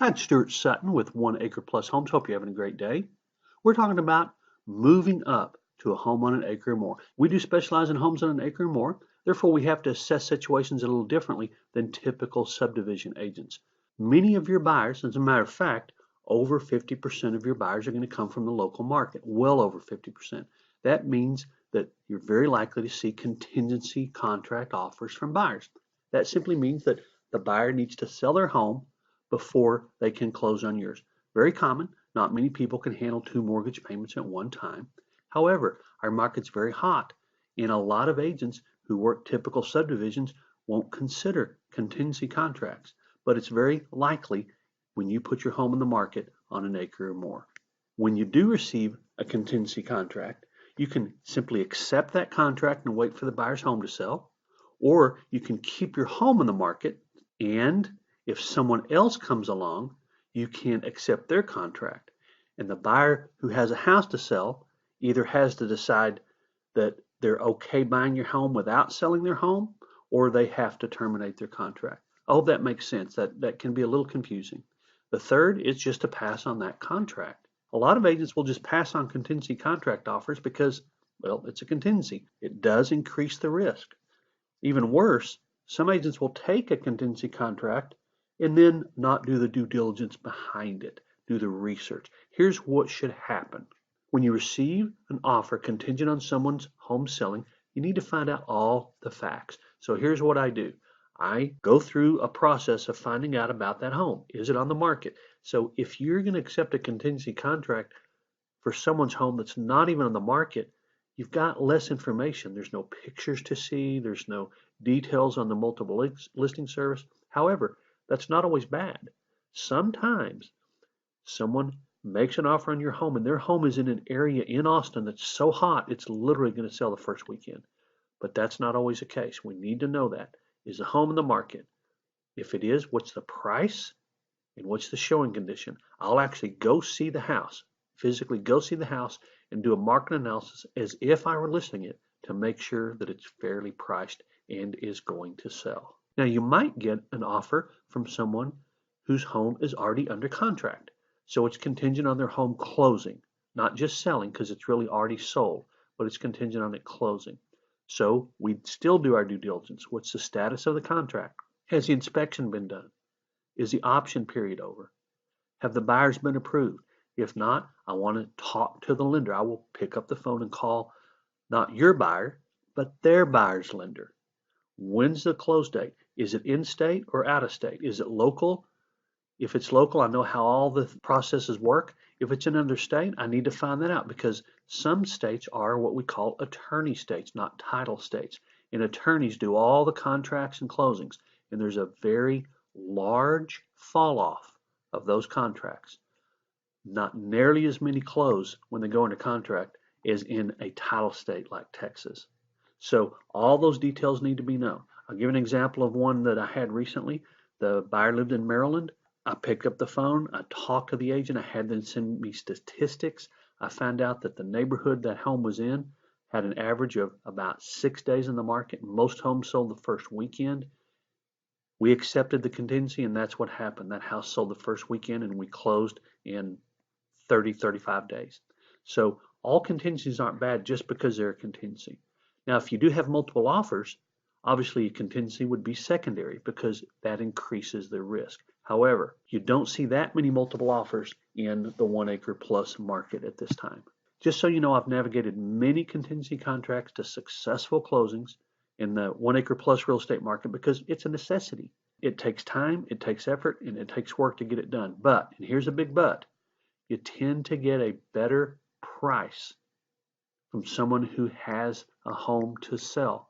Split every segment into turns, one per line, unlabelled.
Hi, it's Stuart Sutton with 1 Acre Plus Homes. Hope you're having a great day. We're talking about moving up to a home on an acre or more. We do specialize in homes on an acre or more. Therefore, we have to assess situations a little differently than typical subdivision agents. Many of your buyers, as a matter of fact, over 50% of your buyers are going to come from the local market, well over 50%. That means that you're very likely to see contingency contract offers from buyers. That simply means that the buyer needs to sell their home before they can close on yours. Very common. Not many people can handle 2 mortgage payments at one time. However, our market's very hot, and a lot of agents who work typical subdivisions won't consider contingency contracts, but it's very likely when you put your home in the market on an acre or more. When you do receive a contingency contract, you can simply accept that contract and wait for the buyer's home to sell, or you can keep your home in the market, and if someone else comes along, you can accept their contract. And the buyer who has a house to sell either has to decide that they're okay buying your home without selling their home, or they have to terminate their contract. I hope that makes sense. That can be a little confusing. The third is just to pass on that contract. A lot of agents will just pass on contingency contract offers because, well, it's a contingency. It does increase the risk. Even worse, some agents will take a contingency contract and then not do the due diligence behind it, do the research. Here's what should happen. When you receive an offer contingent on someone's home selling, you need to find out all the facts. So here's what I do. I go through a process of finding out about that home. Is it on the market? So if you're going to accept a contingency contract for someone's home that's not even on the market, you've got less information. There's no pictures to see. There's no details on the multiple listing service. However, that's not always bad. Sometimes someone makes an offer on your home and their home is in an area in Austin that's so hot it's literally going to sell the first weekend. But that's not always the case. We need to know that. Is the home in the market? If it is, what's the price and what's the showing condition? I'll actually go see the house, physically go see the house and do a market analysis as if I were listing it to make sure that it's fairly priced and is going to sell. Now, you might get an offer from someone whose home is already under contract. So it's contingent on their home closing, not just selling because it's really already sold, but it's contingent on it closing. So we'd still do our due diligence. What's the status of the contract? Has the inspection been done? Is the option period over? Have the buyers been approved? If not, I want to talk to the lender. I will pick up the phone and call not your buyer, but their buyer's lender. When's the close date? Is it in-state or out-of-state? Is it local? If it's local, I know how all the processes work. If it's in another state, I need to find that out because some states are what we call attorney states, not title states. And attorneys do all the contracts and closings. And there's a very large fall off of those contracts. Not nearly as many close when they go into contract as in a title state like Texas. So all those details need to be known. I'll give an example of one that I had recently. The buyer lived in Maryland. I picked up the phone. I talked to the agent. I had them send me statistics. I found out that the neighborhood that home was in had an average of about 6 days in the market. Most homes sold the first weekend. We accepted the contingency, and that's what happened. That house sold the first weekend, and we closed in 30, 35 days. So all contingencies aren't bad just because they're a contingency. Now, if you do have multiple offers, obviously a contingency would be secondary because that increases the risk. However, you don't see that many multiple offers in the 1 Acre Plus market at this time. Just so you know, I've navigated many contingency contracts to successful closings in the 1 Acre Plus real estate market because it's a necessity. It takes time, it takes effort, and it takes work to get it done. But, and here's a big but, you tend to get a better price from someone who has a home to sell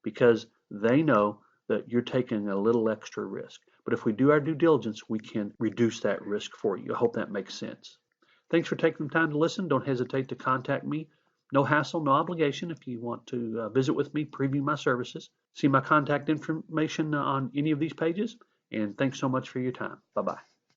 because they know that you're taking a little extra risk. But if we do our due diligence, we can reduce that risk for you. I hope that makes sense. Thanks for taking the time to listen. Don't hesitate to contact me. No hassle, no obligation. If you want to visit with me, preview my services, see my contact information on any of these pages. And thanks so much for your time. Bye-bye.